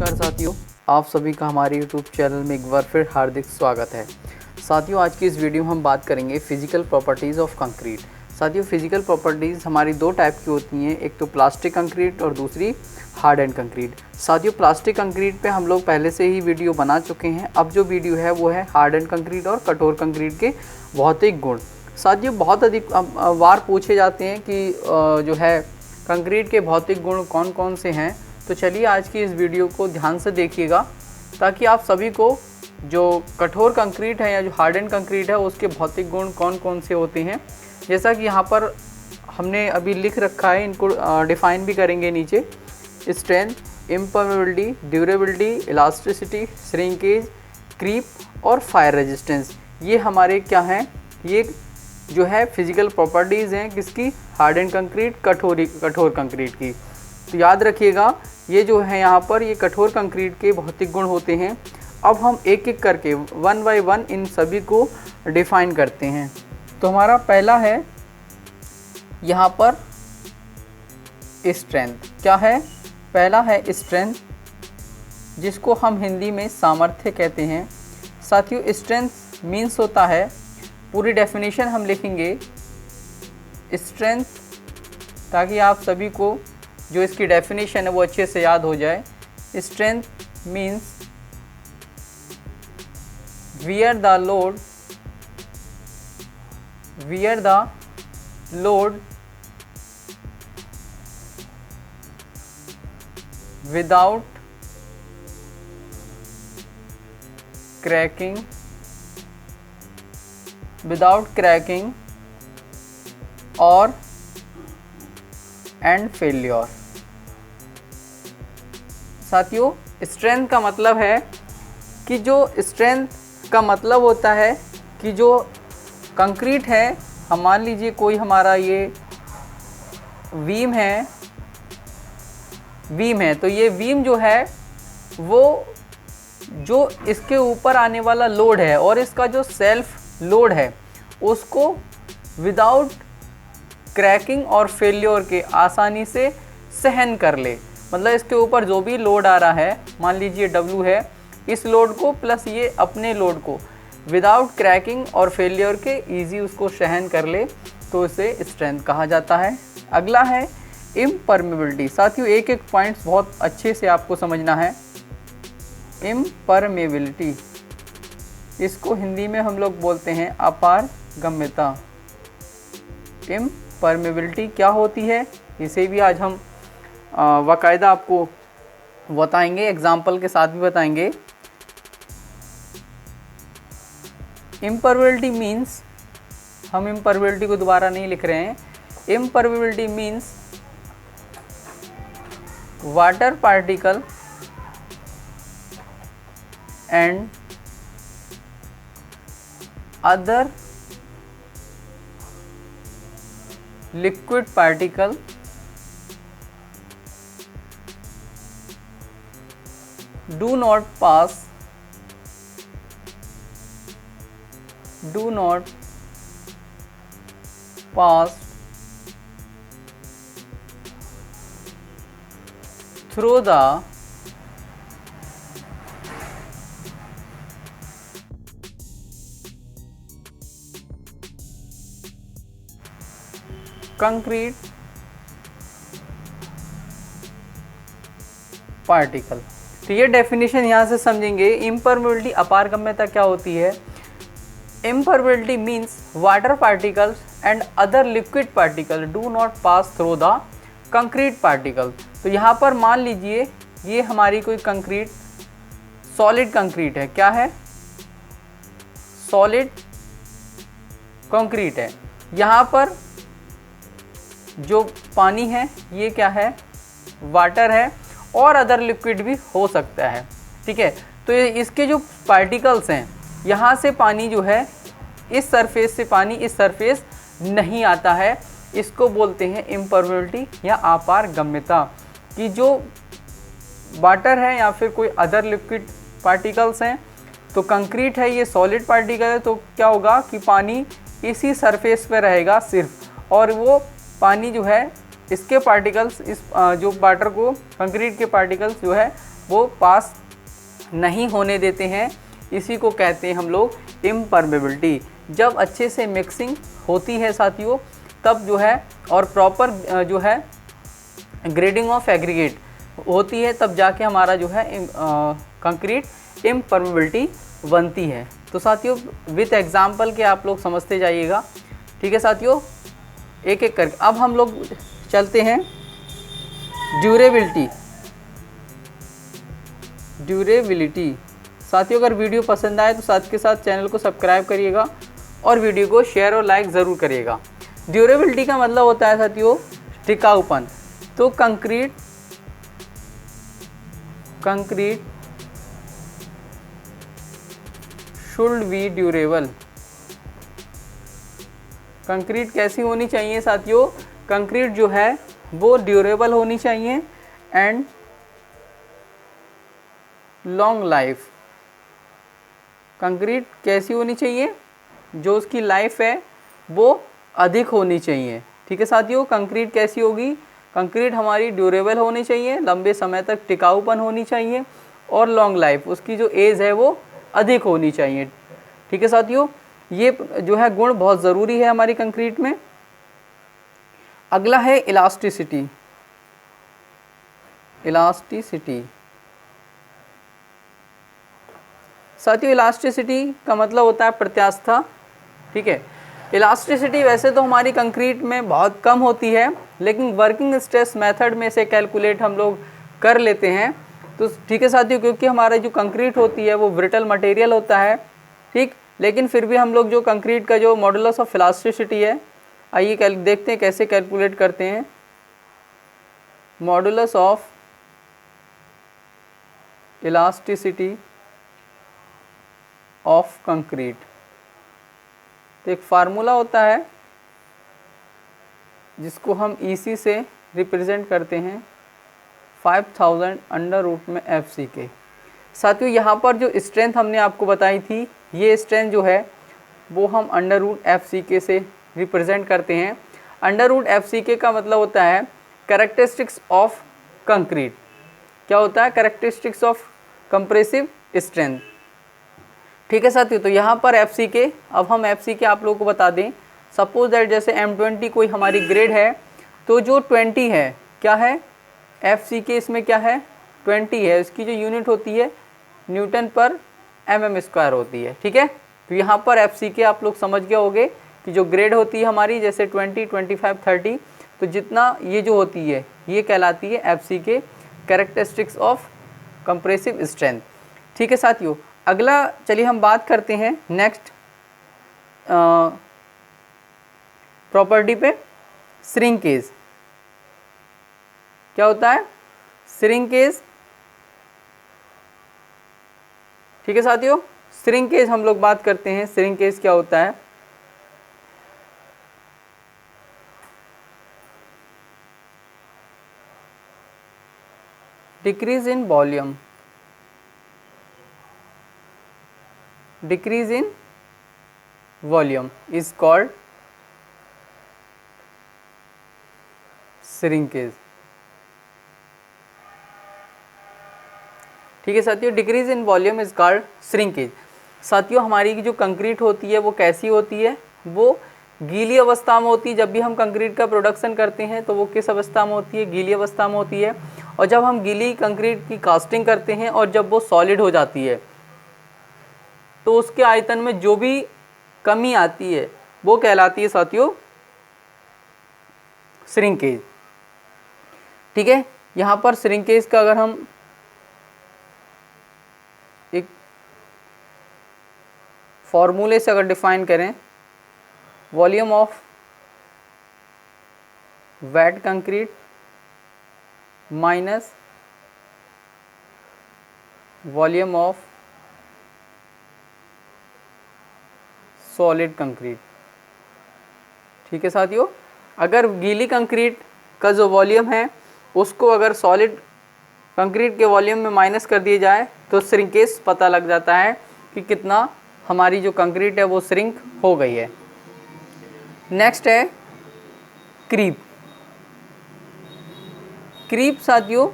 नमस्कार साथियों, आप सभी का हमारे YouTube चैनल में एक बार फिर हार्दिक स्वागत है। साथियों, आज की इस वीडियो में हम बात करेंगे फिज़िकल प्रॉपर्टीज़ ऑफ कंक्रीट। साथियों, फिज़िकल प्रॉपर्टीज़ हमारी दो टाइप की होती हैं, एक तो प्लास्टिक कंक्रीट और दूसरी हार्ड एंड कंक्रीट। साथियों, प्लास्टिक कंक्रीट पे हम लोग पहले से ही वीडियो बना चुके हैं। अब जो वीडियो है वो है हार्ड एंड कंक्रीट और कठोर कंक्रीट के भौतिक गुण। साथियों, बहुत अधिक बार पूछे जाते हैं कि जो है कंक्रीट के भौतिक गुण कौन कौन से हैं। तो चलिए आज की इस वीडियो को ध्यान से देखिएगा, ताकि आप सभी को जो कठोर कंक्रीट है या जो हार्ड एंड कंक्रीट है उसके भौतिक गुण कौन कौन से होते हैं, जैसा कि यहाँ पर हमने अभी लिख रखा है, इनको डिफ़ाइन भी करेंगे नीचे। Strength, impermeability, durability, elasticity, shrinkage, creep और फायर रेजिस्टेंस, ये हमारे क्या हैं, ये जो है फिज़िकल प्रॉपर्टीज़ हैं किसकी, हार्ड एंड कंक्रीट, कठोर कंक्रीट की। तो याद रखिएगा, ये जो है यहाँ पर ये कठोर कंक्रीट के भौतिक गुण होते हैं। अब हम एक एक करके वन बाय वन इन सभी को डिफ़ाइन करते हैं। तो हमारा पहला है यहाँ पर स्ट्रेंथ। क्या है? पहला है स्ट्रेंथ, जिसको हम हिंदी में सामर्थ्य कहते हैं। साथियों, स्ट्रेंथ मीन्स होता है, पूरी डेफिनेशन हम लिखेंगे स्ट्रेंथ, ताकि आप सभी को जो इसकी डेफिनेशन है वो अच्छे से याद हो जाए। Strength means wear the load without cracking और एंड फेल्योर। साथियों, स्ट्रेंथ का मतलब है कि जो स्ट्रेंथ का मतलब होता है कि जो कंक्रीट है, हम मान लीजिए कोई हमारा ये बीम है, तो ये बीम जो है वो जो इसके ऊपर आने वाला लोड है और इसका जो सेल्फ लोड है उसको विदाउट क्रैकिंग और फेल्योर के आसानी से सहन कर ले। मतलब इसके ऊपर जो भी लोड आ रहा है, मान लीजिए W है, इस लोड को प्लस ये अपने लोड को विदाउट क्रैकिंग और फेल्योर के इजी उसको सहन कर ले, तो इसे स्ट्रेंथ कहा जाता है। अगला है इम्परमेबिलिटी। साथियों, एक एक पॉइंट्स बहुत अच्छे से आपको समझना है। इम्परमेबिलिटी, इसको हिंदी में हम लोग बोलते हैं अपारगम्यता। इम्परमेबिलिटी क्या होती है, इसे भी आज हम बाकायदा आपको बताएंगे, एग्जाम्पल के साथ भी बताएंगे। इम्परमेबिलिटी मीन्स, हम इम्परमेबिलिटी को दोबारा नहीं लिख रहे हैं। इम्परमेबिलिटी means water particle and other liquid particle do not pass through the concrete particle. तो ये डेफिनेशन यहाँ से समझेंगे। इम्परमेबिलिटी, अपारगम्यता क्या होती है? इम्परमेबिलिटी means water particles and other liquid particle do not pass through the concrete particle. तो यहाँ पर मान लीजिए ये हमारी कोई कंक्रीट, सॉलिड कंक्रीट है। क्या है? सॉलिड कंक्रीट है। यहाँ पर जो पानी है ये क्या है? वाटर है, और अदर लिक्विड भी हो सकता है। ठीक है, तो इसके जो पार्टिकल्स हैं, यहाँ से पानी जो है इस सरफेस से पानी इस सरफेस नहीं आता है। इसको बोलते हैं इम्परमेबिलिटी या अपारगम्यता। कि जो वाटर है या फिर कोई अदर लिक्विड पार्टिकल्स हैं, तो कंक्रीट है ये सॉलिड पार्टिकल है, तो क्या होगा कि पानी इसी सरफेस पे रहेगा सिर्फ, और वो पानी जो है इसके पार्टिकल्स, इस जो वाटर को, कंक्रीट के पार्टिकल्स जो है वो पास नहीं होने देते हैं। इसी को कहते हैं हम लोग इम्परमेबिलिटी। जब अच्छे से मिक्सिंग होती है साथियों तब जो है और प्रॉपर जो है ग्रेडिंग ऑफ एग्रीगेट होती है तब जाके हमारा जो है कंक्रीट इम्परमेबिलिटी बनती है। तो साथियों विथ एग्जांपल के आप लोग समझते जाइएगा। ठीक है साथियों, एक एक करके अब हम लोग चलते हैं ड्यूरेबिलिटी। साथियों अगर वीडियो पसंद आए तो साथ के साथ चैनल को सब्सक्राइब करिएगा और वीडियो को शेयर और लाइक ज़रूर करिएगा। ड्यूरेबिलिटी का मतलब होता है साथियों टिकाऊपन। तो concrete should be durable. Concrete कैसी होनी चाहिए साथियों? कंक्रीट जो है वो ड्यूरेबल होनी चाहिए एंड लॉन्ग लाइफ। कंक्रीट कैसी होनी चाहिए? जो उसकी लाइफ है वो अधिक होनी चाहिए। ठीक है साथियों, कंक्रीट कैसी होगी? कंक्रीट हमारी ड्यूरेबल होनी चाहिए, लंबे समय तक टिकाऊपन होनी चाहिए और लॉन्ग लाइफ उसकी जो एज है वो अधिक होनी चाहिए। ठीक है साथियों, ये जो है गुण बहुत ज़रूरी है हमारी कंक्रीट में। अगला है इलास्टिसिटी। साथियों इलास्टिसिटी का मतलब होता है प्रत्यास्थता। ठीक है, इलास्टिसिटी वैसे तो हमारी कंक्रीट में बहुत कम होती है, लेकिन वर्किंग स्ट्रेस मेथड में से कैलकुलेट हम लोग कर लेते हैं। तो ठीक है साथियों, क्योंकि हमारा जो कंक्रीट होती है वो ब्रिटल मटेरियल होता है। ठीक, लेकिन फिर भी हम लोग जो कंक्रीट का जो मॉडुलस ऑफ इलास्टिसिटी है, आइए देखते हैं कैसे कैलकुलेट करते हैं। Modulus of elasticity of concrete. तो एक फार्मूला होता है जिसको हम EC से रिप्रेजेंट करते हैं 5000 अंडर रूट में FCK। साथियों यहाँ पर जो स्ट्रेंथ हमने आपको बताई थी, ये स्ट्रेंथ जो है वो हम अंडर रूट FCK से रिप्रेजेंट करते हैं। अंडर रूट FCK का मतलब होता है कैरेक्टरिस्टिक्स ऑफ कंक्रीट। क्या होता है? Characteristics of compressive strength. ठीक है साथियों, तो यहाँ पर FCK, अब हम FCK आप लोगों को बता दें। सपोज दैट जैसे M20 कोई हमारी ग्रेड है, तो जो 20 है क्या है? FCK इसमें क्या है? 20 है। इसकी जो यूनिट होती है न्यूटन पर mm² होती है। ठीक है, तो यहाँ पर FCK आप लोग समझ गए होंगे कि जो ग्रेड होती है हमारी जैसे 20, 25, 30, तो जितना ये जो होती है ये कहलाती है FCK, characteristics of compressive strength. ठीक है साथियों, अगला चलिए हम बात करते हैं नेक्स्ट प्रॉपर्टी पे, श्रिंकेज। क्या होता है? श्रिंकेज। ठीक है साथियों, श्रिंकेज हम लोग बात करते हैं। श्रिंकेज क्या होता है? Decrease in volume, decrease in volume is called shrinkage। ठीक है साथियों, decrease in volume is called shrinkage. साथियों हमारी जो कंक्रीट होती है वो कैसी होती है? वो गीली अवस्था में होती है। जब भी हम कंक्रीट का प्रोडक्शन करते हैं तो वो किस अवस्था में होती है? गीली अवस्था में होती है। और जब हम गीली कंक्रीट की कास्टिंग करते हैं और जब वो सॉलिड हो जाती है तो उसके आयतन में जो भी कमी आती है वो कहलाती है साथियों श्रिंकेज। ठीक है, यहाँ पर श्रिंकेज का अगर हम एक फॉर्मूले से अगर डिफाइन करें, volume of wet concrete minus volume of solid concrete. ठीक है साथियों, अगर गीली कंक्रीट का जो वॉल्यूम है उसको अगर सॉलिड कंक्रीट के वॉल्यूम में माइनस कर दिया जाए तो श्रिंकेज पता लग जाता है कि कितना हमारी जो कंक्रीट है वो श्रिंक हो गई है। नेक्स्ट है क्रीप। क्रीप साथियों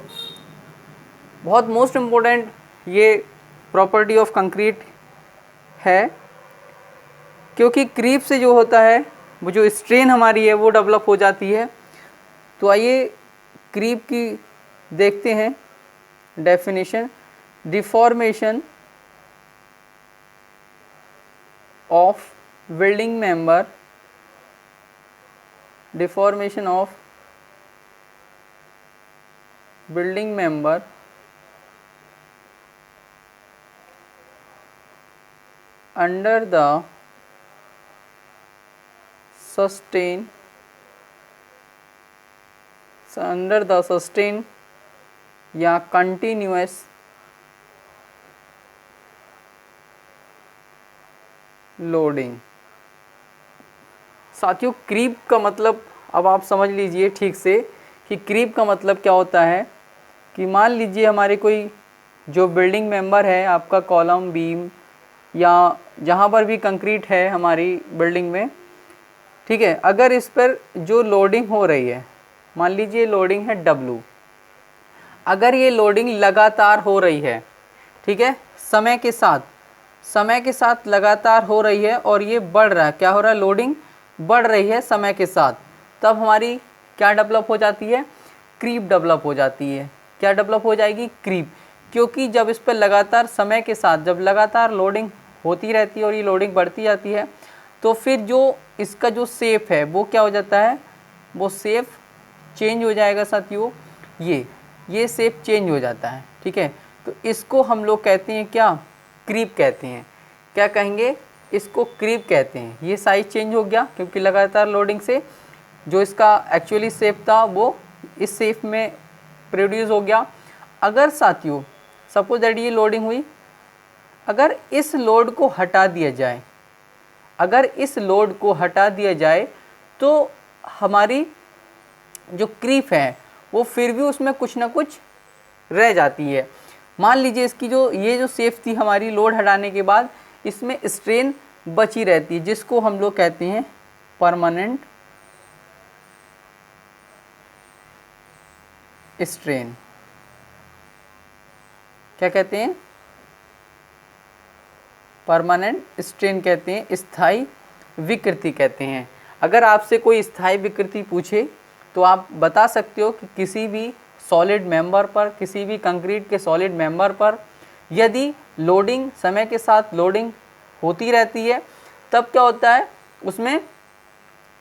बहुत मोस्ट इम्पोर्टेंट ये प्रॉपर्टी ऑफ कंक्रीट है, क्योंकि क्रीप से जो होता है वो जो स्ट्रेन हमारी है वो डेवलप हो जाती है। तो आइए क्रीप की देखते हैं definition. Deformation of building member, deformation of building member under the sustain या कंटिन्यूअस लोडिंग। साथियों क्रीप का मतलब अब आप समझ लीजिए ठीक से कि क्रीप का मतलब क्या होता है कि मान लीजिए हमारे कोई जो बिल्डिंग मेंबर है, आपका कॉलम, बीम या जहाँ पर भी कंक्रीट है हमारी बिल्डिंग में, ठीक है, अगर इस पर जो लोडिंग हो रही है, मान लीजिए लोडिंग है W, अगर ये लोडिंग लगातार हो रही है, ठीक है, समय के साथ लगातार हो रही है और ये बढ़ रहा है, क्या हो रहा है, लोडिंग बढ़ रही है समय के साथ, तब हमारी क्या डेवलप हो जाती है, क्रीप डेवलप हो जाती है। क्या डेवलप हो जाएगी, क्रीप, क्योंकि जब इस पर लगातार समय के साथ जब लगातार लोडिंग होती रहती है और ये लोडिंग बढ़ती जाती है, तो फिर जो इसका जो शेप है वो क्या हो जाता है, वो शेप चेंज हो जाएगा साथियों, ये शेप चेंज हो जाता है, ठीक है। तो इसको हम लोग कहते हैं क्या, क्रीप कहते हैं। क्या कहेंगे, इसको क्रीप कहते हैं। ये साइज चेंज हो गया क्योंकि लगातार लोडिंग से जो इसका एक्चुअली शेप था वो इस शेप में प्रोड्यूस हो गया। अगर साथियों सपोज दैट ये लोडिंग हुई, अगर इस लोड को हटा दिया जाए, अगर इस लोड को हटा दिया जाए तो हमारी जो क्रीप है वो फिर भी उसमें कुछ ना कुछ रह जाती है। मान लीजिए इसकी जो ये जो शेप थी हमारी लोड हटाने के बाद, इसमें स्ट्रेन बची रहती है, जिसको हम लोग कहते हैं परमानेंट स्ट्रेन। क्या कहते हैं, परमानेंट स्ट्रेन कहते हैं, स्थायी विकृति कहते हैं। अगर आपसे कोई स्थायी विकृति पूछे तो आप बता सकते हो कि किसी भी सॉलिड मेंबर पर, किसी भी कंक्रीट के सॉलिड मेंबर पर यदि लोडिंग समय के साथ लोडिंग होती रहती है, तब क्या होता है, उसमें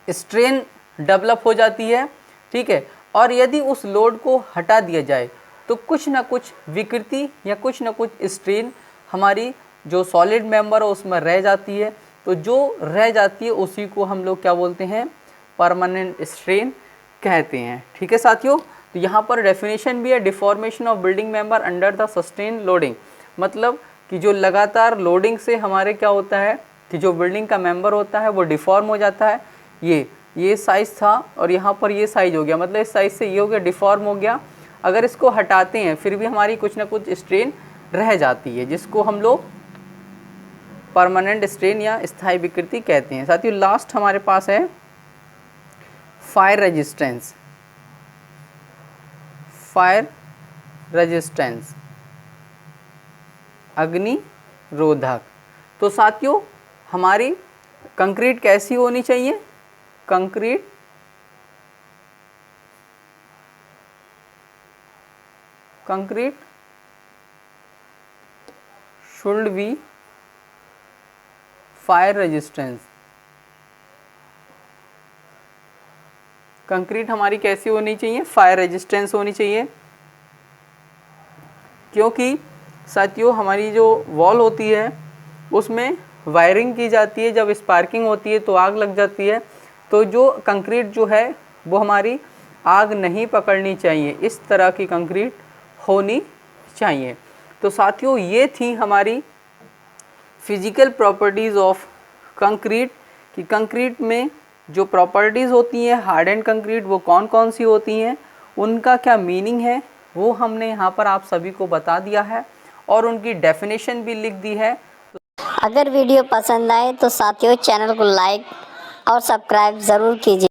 स्ट्रेन डेवलप हो जाती है, ठीक है। और यदि उस लोड को हटा दिया जाए तो कुछ ना कुछ विकृति या कुछ ना कुछ स्ट्रेन हमारी जो सॉलिड मेंबर है उसमें रह जाती है। तो जो रह जाती है उसी को हम लोग क्या बोलते हैं, परमानेंट स्ट्रेन कहते हैं, ठीक है साथियों। तो यहाँ पर डेफिनेशन भी है, deformation of building member under the sustain loading, मतलब कि जो लगातार लोडिंग से हमारे क्या होता है कि जो बिल्डिंग का मेंबर होता है वो डिफॉर्म हो जाता है। ये साइज़ था और यहाँ पर ये साइज़ हो गया, मतलब इस साइज़ से ये हो गया, डिफॉर्म हो गया। अगर इसको हटाते हैं फिर भी हमारी कुछ ना कुछ स्ट्रेन रह जाती है, जिसको हम लोग परमानेंट स्ट्रेन या स्थायी विकृति कहते हैं। साथियों लास्ट हमारे पास है फायर रेजिस्टेंस। फायर रेजिस्टेंस, अग्नि रोधक। तो साथियों हमारी कंक्रीट कैसी होनी चाहिए, concrete should be fire resistance. Concrete हमारी कैसी होनी चाहिए, फायर रेजिस्टेंस होनी चाहिए, क्योंकि साथियों हमारी जो वॉल होती है उसमें वायरिंग की जाती है, जब स्पार्किंग होती है तो आग लग जाती है। तो जो कंक्रीट जो है वो हमारी आग नहीं पकड़नी चाहिए, इस तरह की कंक्रीट होनी चाहिए। तो साथियों ये थी हमारी फिजिकल प्रॉपर्टीज़ ऑफ कंक्रीट, कि कंक्रीट में जो प्रॉपर्टीज़ होती हैं हार्ड एंड कंक्रीट वो कौन कौन सी होती हैं, उनका क्या मीनिंग है वो हमने यहाँ पर आप सभी को बता दिया है और उनकी डेफिनेशन भी लिख दी है। अगर वीडियो पसंद आए तो साथियों चैनल को लाइक और सब्सक्राइब ज़रूर कीजिए।